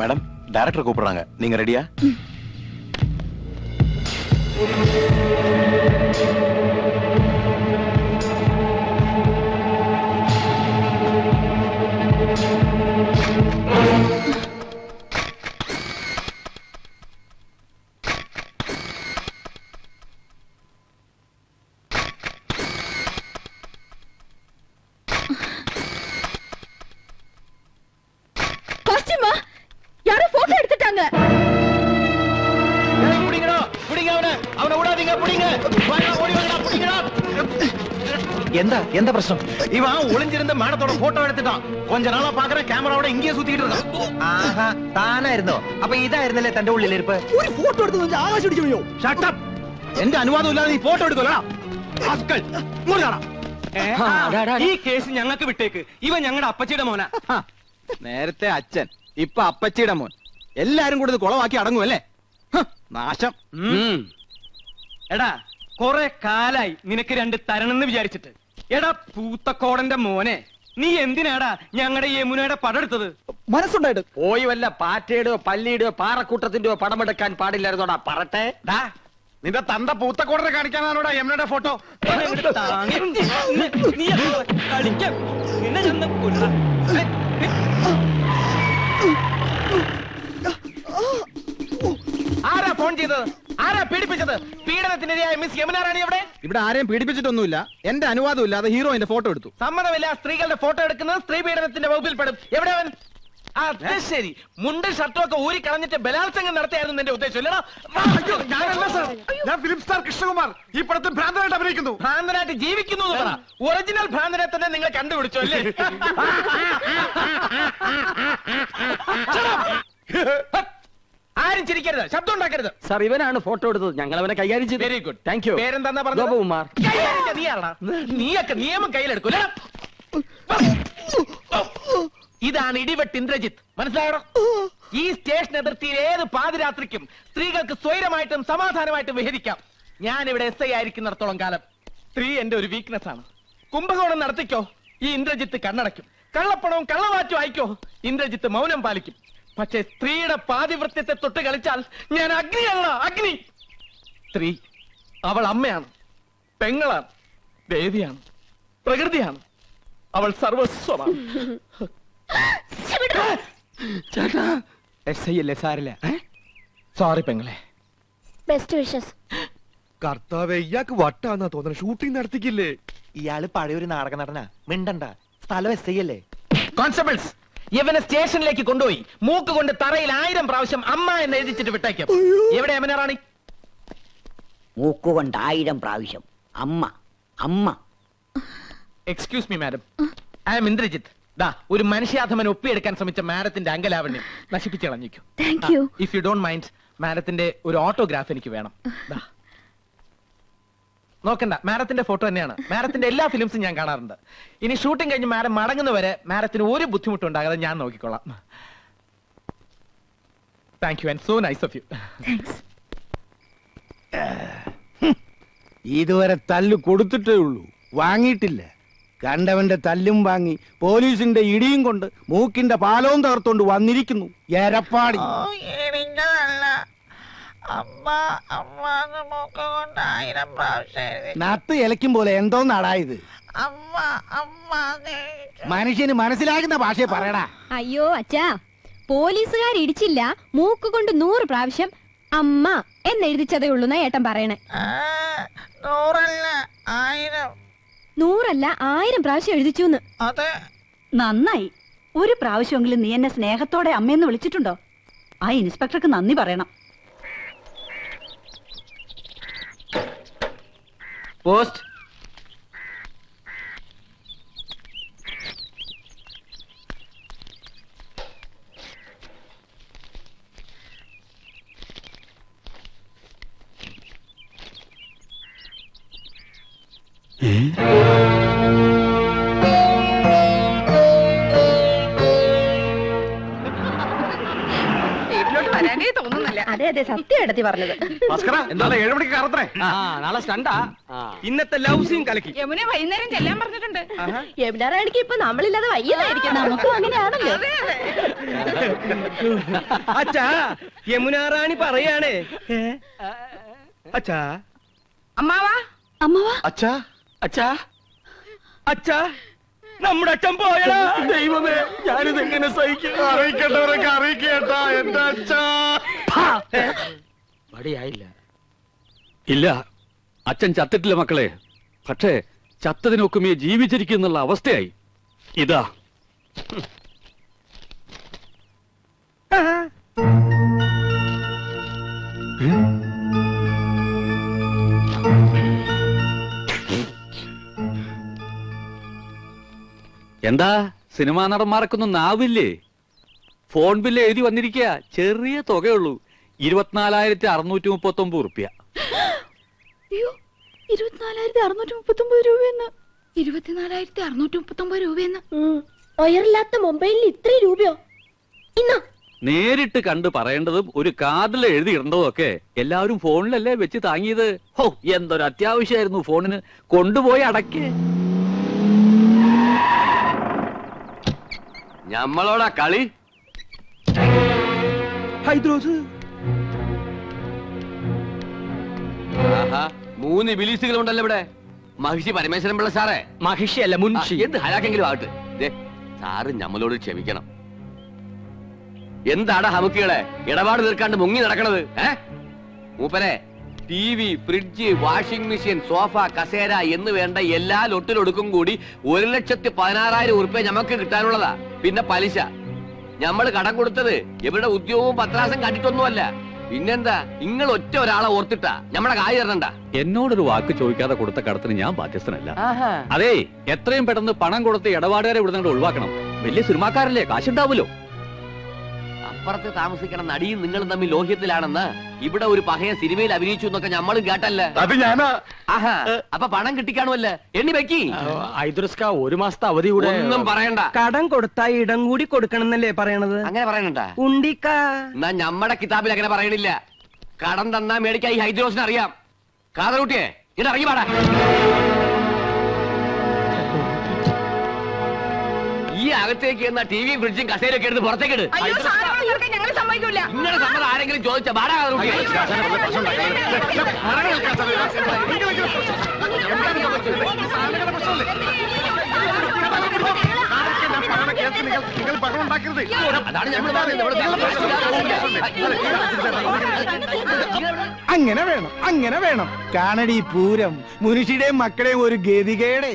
Madam, director கூப்பிடுறாங்க. நீங்க ரெடியா? யாரோ போட்டோ எடுத்துட்டாங்க. புடிங்கடா, புடிங்க அவனை விடாதீங்க, புடிங்க. ஓடி வாங்கடா, புடிங்கடா. எந்த பிரச்சனை? இவன் ஒளிஞ்சிருந்த மேடத்தோட போட்டோ எடுத்துட்டான். கொஞ்ச நாளா பாக்குற கேமராவோட இங்கேயே சுத்திட்டு இருக்கான். ആഹാ, താനായിരുന്നോ? അപ്പൊ ഇതായിരുന്നല്ലേ തന്റെ ഉള്ളിലിരിപ്പ്? ഒരു ഫോട്ടോ എടുത്ത് ആകാശം ഇടിച്ചു. Shut up. എന്റെ അനുവാദം ഇല്ലാതെ നീ ഫോട്ടോ എടുക്കല. ഈ കേസ് ഞങ്ങൾക്ക് വിട്ടേക്ക്. ഇവൻ ഞങ്ങളുടെ അപ്പച്ചിയുടെ മോനാ. നേരത്തെ അച്ഛൻ, ഇപ്പൊ അപ്പച്ചിയുടെ മോൻ. എല്ലാരും കൂടി ഇത് കുളമാക്കി അടങ്ങുമല്ലേ? നാശം. എടാ, കൊറേ കാലായി നിനക്ക് രണ്ട് തരണെന്ന് വിചാരിച്ചിട്ട്. എടാ പൂത്തക്കോടന്റെ മോനെ, നീ എന്തിനാടാ ഞങ്ങളുടെ യമുനയുടെ പടം എടുത്തത്? മനസ്സുണ്ടായിട്ട് പോയി വല്ല പാറ്റയുടെയോ പല്ലിയുടെയോ പാറക്കൂട്ടത്തിന്റെയോ പടമെടുക്കാൻ പാടില്ലായിരുന്നോടാ പറട്ടെ. നിന്റെ തന്ത പൂത്തക്കോടനെ കാണിക്കാനാണോടാ യമുനയുടെ ഫോട്ടോ? ആരാ ഫോൺ ചെയ്തത്? ആരാ പീഡിപ്പിച്ചത്? പീഡനത്തിനെതിരായ മിസ് യമുന റാണി എവിടെ? ഇവിടെ ആരെയും പീഡിപ്പിച്ചിട്ടൊന്നുമില്ല. എന്റെ അനുവാദം ഇല്ലാതെ ഹീറോയിന്റെ ഫോട്ടോ എടുത്തു. സമ്മതമില്ല. സ്ത്രീകളുടെ ഫോട്ടോ എടുക്കുന്നത് സ്ത്രീ പീഡനത്തിന്റെ വകുപ്പിൽ പെടും. എവിടെ അവൻ? അത് ശരി, മുണ്ടും ഷർട്ടും ഒക്കെ ഊരി കളഞ്ഞിട്ട് ബലാത്സംഗം നടത്തിയായിരുന്നു നിന്റെ ഉദ്ദേശം അല്ലടാ? ഞാനല്ല സർ, ഞാൻ ഫിലിം സ്റ്റാർ കൃഷ്ണകുമാർ. ഈ പടത്തിൽ ഭ്രാന്തനായിട്ട് അഭിനയിക്കുന്നു. ഭ്രാന്തനായിട്ട് ജീവിക്കുന്നു എന്ന് പറ. ഒറിജിനൽ ഭ്രാന്തനെ തന്നെ നിങ്ങൾ കണ്ടുപിടിച്ചു അല്ലേ? ആരും ചിരിക്കരുത്, ശബ്ദം ഉണ്ടാക്കരുത്. സാർ, ഇവനാണ് ഫോട്ടോ എടുത്തത്. ഞങ്ങൾ അവനെ കൈകാര്യം ചെയ്തു. Very good, thank you. പേരെന്താ പറഞ്ഞത്? ഗോപകുമാർ. നീയൊക്കെ നിയമം കയ്യിലെടുക്കൂല. ഇതാണ് ഇടിവെട്ട് ഇന്ദ്രജിത്ത്, മനസ്സിലായോ? ഈ സ്റ്റേഷൻ അതിർത്തിയിൽ ഏത് പാതിരാത്രിക്കും സ്ത്രീകൾക്ക് സ്വൈരമായിട്ടും സമാധാനമായിട്ടും വിഹരിക്കാം. ഞാൻ ഇവിടെ SI ആയിരിക്കുന്നിടത്തോളം കാലം സ്ത്രീ എന്റെ ഒരു വീക്ക്നെസ് ആണ്. കുംഭകോണം നടത്തിക്കോ, ഈ ഇന്ദ്രജിത്ത് കണ്ണടയ്ക്കും. കള്ളപ്പണവും കള്ളവാറ്റും ആയിക്കോ, ഇന്ദ്രജിത്ത് മൗനം പാലിക്കും. പക്ഷേ സ്ത്രീയുടെ പാതിവൃത്യത്തെ തൊട്ട് കളിച്ചാൽ ഞാൻ അഗ്നിയല്ല, അഗ്നി. സ്ത്രീ അവൾ അമ്മയാണ്, പെങ്ങളാണ്, ദേവിയാണ്, പ്രകൃതിയാണ്. അവൾ സർവസ്വമാണ്. ചേട്ടാ, SI അല്ലേ, സാരില്ല. സോറി പെങ്ങളെ. Best wishes. കർത്താവേ, ഇയാൾക്ക് വട്ടാന്നാ തോന്നണ. ഷൂട്ടിംഗ് നടത്തിക്കില്ലേ? ഇയാള് പഴയൊരു നാടക നടനാ. മിണ്ടണ്ട, സ്ഥലം SI അല്ലേ? കോൺസ്റ്റബിൾസ്, ഇവനെ സ്റ്റേഷനിലേക്ക് കൊണ്ടുപോയി മൂക്ക് കൊണ്ട് തറയിൽ 1000 പ്രാവശ്യം അമ്മ എന്ന് എഴുതിച്ചിട്ട് വിട്ടേക്കും. എവിടെ യമുന റാണി? മൂക്കുകൊണ്ട് 1000 പ്രാവശ്യം അമ്മ അമ്മ. Excuse me madam, I am Indrajith. ദാ ഒരു മനുഷ്യാധമൻ ഒപ്പിയെടുക്കാൻ ശ്രമിച്ച മാഡത്തിന്റെ അങ്കലാവണ്യം നശിപ്പിച്ചു കളഞ്ഞിരിക്കും. ഇഫ് യു ഡോണ്ട് മൈൻഡ്, മാഡത്തിന്റെ ഒരു ഓട്ടോഗ്രാഫ് എനിക്ക് വേണം. നോക്കണ്ട, മാഡത്തിന്റെ ഫോട്ടോ തന്നെയാണ്. മാഡത്തിന്റെ എല്ലാ ഫിലിംസും ഞാൻ കാണാറുണ്ട്. ഇനി ഷൂട്ടിംഗ് കഴിഞ്ഞ് മാഡം മടങ്ങുന്നവരെ മാഡത്തിന് ഒരു ബുദ്ധിമുട്ടും ഉണ്ടാകാതെ ഞാൻ നോക്കിക്കോളാം. Thank you and so nice of you. ഇതുവരെ തല്ല് കൊടുത്തിട്ടേ ഉള്ളൂ, വാങ്ങിയിട്ടില്ല. കണ്ടവന്റെ തല്ലും വാങ്ങി പോലീസിന്റെ ഇടിയും കൊണ്ട് മൂക്കിന്റെ പാലവും തകർത്തോണ്ട് വന്നിരിക്കുന്നു എരപ്പാടി. നത്ത് ഇലയ്ക്കും പോലെ എന്തോന്നാടാ ഇത്? മനുഷ്യന് മനസ്സിലാകുന്ന ഭാഷയെ പറയടാ. അയ്യോ അച്ഛാ, പോലീസുകാർ ഇടിച്ചില്ല, മൂക്ക് കൊണ്ട് 100 പ്രാവശ്യം അമ്മ എന്നെഴുതിച്ചതേ ഉള്ളൂ എന്നാ ഏട്ടൻ പറയണേ. 100 അല്ല 1000 പ്രാവശ്യം എഴുതിച്ചു. നന്നായി. ഒരു പ്രാവശ്യമെങ്കിലും നീ എന്നെ സ്നേഹത്തോടെ അമ്മയെന്ന് വിളിച്ചിട്ടുണ്ടോ? ആ ഇൻസ്പെക്ടർക്ക് നന്ദി പറയണം. പോസ്റ്റ്. വീട്ടിലോട്ട് വരാനേ തോന്നുന്നില്ല. അതെ അതെ സത്യം എടുത്തി പറഞ്ഞത്. എന്താ 7 മണിക്ക് കറത്രേ? നാളെ സ്റ്റണ്ടാ. ഇന്നത്തെ ലവ് സീൻ കലക്കി. യമുനെ വൈകുന്നേരം ചെല്ലാൻ പറഞ്ഞിട്ടുണ്ട്. യമുനാറാണിക്ക് ഇപ്പൊ നമ്മളില്ലാതെ വയ്യതായിരിക്കും. നമുക്കും അങ്ങനെയാണല്ലോ. അച്ഛാ യമുനാറാണി പറയാണേ. അച്ഛാ അമ്മാവാ അമ്മവാ അച്ഛാ അച്ഛാ അച്ഛാ നമ്മുടെ അച്ഛൻ പോയടാ. ദൈവമേ ഞാനിതെങ്ങനെ സഹിക്കും? അറിയിക്കേണ്ടവരൊക്കെ അറിയിക്കേട്ടാ എന്റെ അച്ഛാ. മടിയായില്ല. ഇല്ല, അച്ഛൻ ചത്തിട്ടില്ല മക്കളെ. പക്ഷേ ചത്തതിനൊക്കുമേ ജീവിച്ചിരിക്കുന്നുള്ള അവസ്ഥയായി. ഇതാ എന്താ സിനിമാ നടന്മാർക്കൊന്നും നാവില്ലേ? ഫോൺ ബില്ല് എഴുതി വന്നിരിക്കുക. ചെറിയ തുകയുള്ളൂ, 24,639 ഉറുപ്പ്യ. 24,639 രൂപയെന്ന്. 24,639 രൂപയെന്ന്. ഒയറില്ലാത്ത മൊബൈലിൽ ഇത്രയും രൂപയോ? ഇന്നോ നേരിട്ട് കണ്ട് പറയേണ്ടതും ഒരു കാർഡിൽ എഴുതി ഇടേണ്ടതും ഒക്കെ എല്ലാവരും ഫോണിലല്ലേ വെച്ച് താങ്ങിയത്. ഹോ, എന്തൊരു അത്യാവശ്യമായിരുന്നു ഫോണിന്. കൊണ്ടുപോയി അടക്കേ. ഞമ്മളോടാ കളി. ഹൈദ്രോസ് 3 ബിലീസുകളുണ്ടല്ലോ ഇവിടെ. മഹിഷി പരമേശ്വരൻ പിള്ള സാറേ. മഹിഷി അല്ല മുൻഷി. എന്ത് ഹലാക്കെങ്കിലും ആവട്ടെ. ദേ, സാറ് ഞമ്മളോട് ക്ഷമിക്കണം. എന്താടാ ഹമുക്കികളെ ഇടപാട് തീർക്കാണ്ട് മുങ്ങി നടക്കണത്? മൂപ്പരെ TV, fridge, washing machine, sofa, കസേര എന്ന് വേണ്ട എല്ലാ ലൊട്ടിലൊടുക്കും കൂടി 1,16,000 ഉറുപ്പ്യ ഞമ്മക്ക് കിട്ടാനുള്ളതാ. പിന്നെ പലിശ. ഞമ്മള് കടം കൊടുത്തത് ഇവരുടെ ഉദ്യോഗവും പത്രാസം കണ്ടിട്ടൊന്നുമല്ല. പിന്നെന്താ, നിങ്ങൾ ഒറ്റ ഒരാളെ ഓർത്തിട്ടാ ഞമ്മടെ കായ് തരണ്ട. എന്നോടൊരു വാക്ക് ചോദിക്കാതെ കൊടുത്ത കടത്തിന് ഞാൻ ബാധ്യസ്ഥനല്ല. അതെ, എത്രയും പെട്ടെന്ന് പണം കൊടുത്ത് ഇടപാടുകാരെ ഇവിടെ നിന്ന് ഒഴിവാക്കണം. വലിയ സിനിമാക്കാരല്ലേ, കാശുണ്ടാവുമല്ലോ. അപ്പുറത്ത് താമസിക്കണ നടിയും നിങ്ങളും തമ്മിൽ ലോഹ്യത്തിലാണെന്ന് ഇവിടെ ഒരു പഹയ സിനിമയിൽ അഭിനയിച്ചു എന്നൊക്കെ ഞമ്മളും കേട്ടല്ലേ. അത് ഞാനാ. ആഹാ, അപ്പൊ പണം കിട്ടിക്കാണുമല്ലേ? എണ്ണി വെക്കി. ഹൈദ്രോസ്ക 1 മാസത്തെ അവധി കൂടെ. ഒന്നും പറയണ്ട. കടം കൊടുത്താ ഇടം കൂടി കൊടുക്കണം എന്നല്ലേ പറയണത്? അങ്ങനെ പറയണണ്ട. ഉണ്ടിക്ക എന്നാ ഞമ്മടെ കിതാബിൽ അങ്ങനെ പറയണില്ല. കടം തന്നാ മേടിക്കാ ഈ ഹൈദ്രോസിന് അറിയാം. കാതറൂട്ടിയെ ഇത് ഇറങ്ങി പാടാ. ഈ അകത്തേക്ക് എന്നാ ടിവിയും ഫ്രിഡ്ജും കസേരയൊക്കെ എടുത്ത് പുറത്തേക്ക് ഇട്. ഞങ്ങൾ സമ്മതിക്കൂല. ഇങ്ങനെ സമ്മതം ആരെങ്കിലും ചോദിച്ച പാടാ കാതറൂട്ടിയെ. അതാണ് ഞമ്മൾ അങ്ങനെ വേണം, അങ്ങനെ വേണം. കാണടി പൂരം, മുനുഷിയുടെയും മക്കളെയും ഒരു ഗതികേടെ.